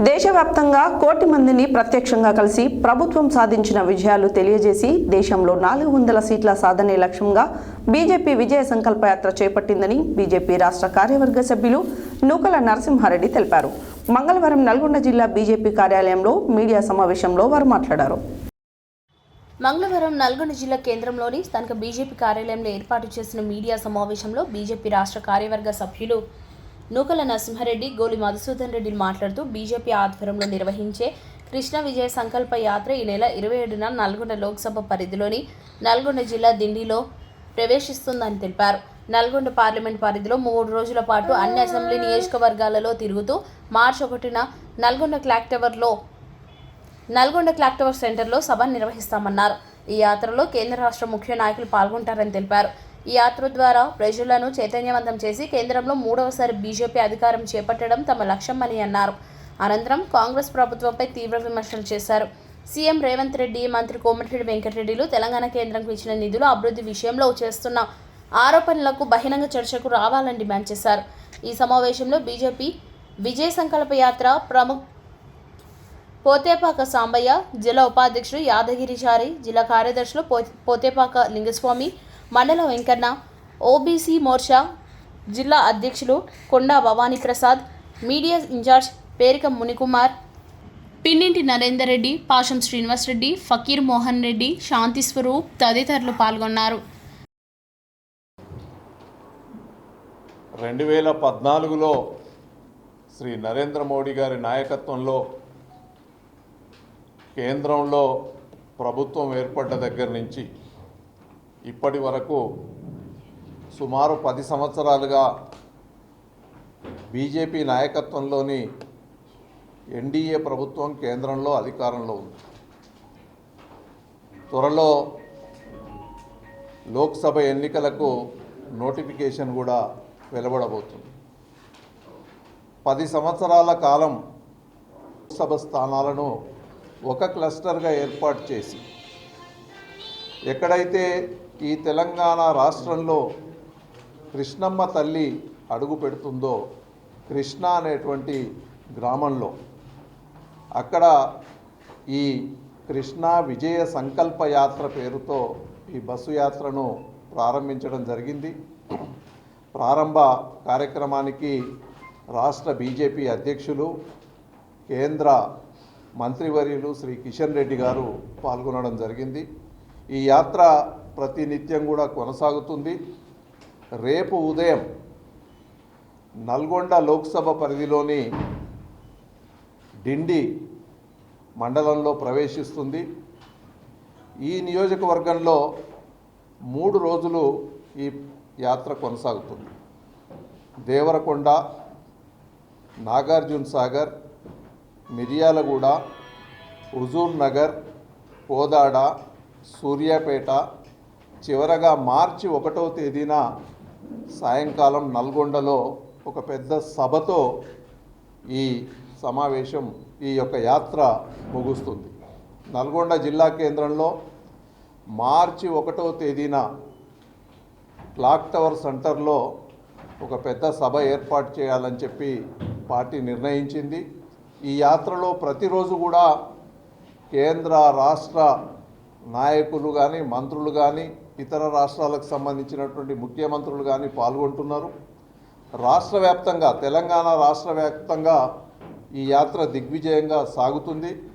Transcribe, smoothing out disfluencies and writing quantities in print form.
దేశవ్యాప్తంగా కోటి మందిని ప్రత్యక్షంగా కలిసి ప్రభుత్వం సాధించిన విజయాలు తెలియజేసి దేశంలో 400 సీట్ల సాధనే లక్ష్యంగా బీజేపీ విజయ సంకల్పయాత్ర చేపట్టిందని బీజేపీ రాష్ట్ర కార్యవర్గ సభ్యులు నూకల నరసింహారెడ్డి తెలిపారు. మంగళవారం నల్గొండ జిల్లా బీజేపీ కార్యాలయంలో మీడియా సమావేశంలో వారు మాట్లాడారు. మంగళవారం నల్గొండ జిల్లా కేంద్రంలోని స్థానిక బీజేపీ కార్యాలయంలో ఏర్పాటు చేసిన మీడియా సమావేశంలో బీజేపీ రాష్ట్ర కార్యవర్గ సభ్యులు నూకల నరసింహారెడ్డి, గోలి మధుసూదన్ రెడ్డి మాట్లాడుతూ బీజేపీ ఆధ్వర్యంలో నిర్వహించే కృష్ణ విజయ సంకల్ప యాత్ర ఈ నెల 27న నల్గొండ లోక్సభ పరిధిలోని నల్గొండ జిల్లా దిండిలో ప్రవేశిస్తుందని తెలిపారు. నల్గొండ పార్లమెంట్ పరిధిలో 3 రోజుల పాటు అన్ని అసెంబ్లీ నియోజకవర్గాలలో తిరుగుతూ మార్చి 1న నల్గొండ క్లాక్ టవర్ సెంటర్లో సభ నిర్వహిస్తామన్నారు. ఈ యాత్రలో కేంద్ర రాష్ట్ర ముఖ్య నాయకులు పాల్గొంటారని తెలిపారు. ఈ యాత్ర ద్వారా ప్రజలను చైతన్యవంతం చేసి కేంద్రంలో 3వసారి బీజేపీ అధికారం చేపట్టడం తమ లక్ష్యమని అన్నారు. అనంతరం కాంగ్రెస్ ప్రభుత్వంపై తీవ్ర విమర్శలు చేశారు. సీఎం రేవంత్ రెడ్డి, మంత్రి కోమటిరెడ్డి వెంకటరెడ్డిలు తెలంగాణ కేంద్రంకు ఇచ్చిన నిధులు అభివృద్ధి విషయంలో చేస్తున్న ఆరోపణలకు బహిరంగ చర్చకు రావాలని డిమాండ్ చేశారు. ఈ సమావేశంలో బీజేపీ విజయ సంకల్ప యాత్ర ప్రముఖ పోతేపాక సాంబయ్య, జిల్లా ఉపాధ్యక్షుడు యాదగిరిచారి, జిల్లా కార్యదర్శులు పోతేపాక లింగస్వామి, మండల వెంకన్న, ఓబీసీ మోర్చా జిల్లా అధ్యక్షులు కొండా భవానీ ప్రసాద్, మీడియా ఇన్ఛార్జ్ పేరిక మునికుమార్, పిన్నింటి నరేందర్ రెడ్డి, పాషం శ్రీనివాస్ రెడ్డి, ఫకీర్ మోహన్ రెడ్డి, శాంతి స్వరూప్ తదితరులు పాల్గొన్నారు. 2014లో శ్రీ నరేంద్ర మోడీ గారి నాయకత్వంలో కేంద్రంలో ప్రభుత్వం ఏర్పడ్డ దగ్గర నుంచి ఇప్పటి వరకు సుమారు 10 సంవత్సరాలుగా బీజేపీ నాయకత్వంలోని ఎన్డీఏ ప్రభుత్వం కేంద్రంలో అధికారంలో ఉంది. త్వరలో లోక్సభ ఎన్నికలకు నోటిఫికేషన్ కూడా వెలువడబోతుంది. 10 సంవత్సరాల కాలం లోక్సభ స్థానాలను ఒక క్లస్టర్గా ఏర్పాటు చేసి ఎక్కడైతే ఈ తెలంగాణ రాష్ట్రంలో కృష్ణమ్మ తల్లి అడుగు పెడుతుందో కృష్ణ అనేటువంటి గ్రామంలో అక్కడ ఈ కృష్ణ విజయ సంకల్ప యాత్ర పేరుతో ఈ బస్సు యాత్రను ప్రారంభించడం జరిగింది. ప్రారంభ కార్యక్రమానికి రాష్ట్ర బీజేపీ అధ్యక్షులు, కేంద్ర మంత్రివర్యులు శ్రీ కిషన్ రెడ్డి గారు పాల్గొనడం జరిగింది. ఈ యాత్ర ప్రతినిత్యం కూడా కొనసాగుతుంది. రేపు ఉదయం నల్గొండ లోక్సభ పరిధిలోని డిండి మండలంలో ప్రవేశిస్తుంది. ఈ నియోజకవర్గంలో 3 రోజులు ఈ యాత్ర కొనసాగుతుంది. దేవరకొండ, నాగార్జున సాగర్, మిర్యాలగూడ, హుజూర్ నగర్, కోదాడ, సూర్యాపేట, చివరగా మార్చి 1వ తేదీన సాయంకాలం నల్గొండలో ఒక పెద్ద సభతో ఈ సమావేశం, ఈ యొక్క యాత్ర ముగుస్తుంది. నల్గొండ జిల్లా కేంద్రంలో మార్చి 1వ తేదీన క్లాక్ టవర్ సెంటర్లో ఒక పెద్ద సభ ఏర్పాటు చేయాలని చెప్పి పార్టీ నిర్ణయించింది. ఈ యాత్రలో ప్రతిరోజు కూడా కేంద్ర రాష్ట్ర నాయకులు కానీ, మంత్రులు కానీ, ఇతర రాష్ట్రాలకు సంబంధించినటువంటి ముఖ్యమంత్రులు కానీ పాల్గొంటున్నారు. రాష్ట్ర వ్యాప్తంగా, తెలంగాణ రాష్ట్ర వ్యాప్తంగా ఈ యాత్ర దిగ్విజయంగా సాగుతుంది.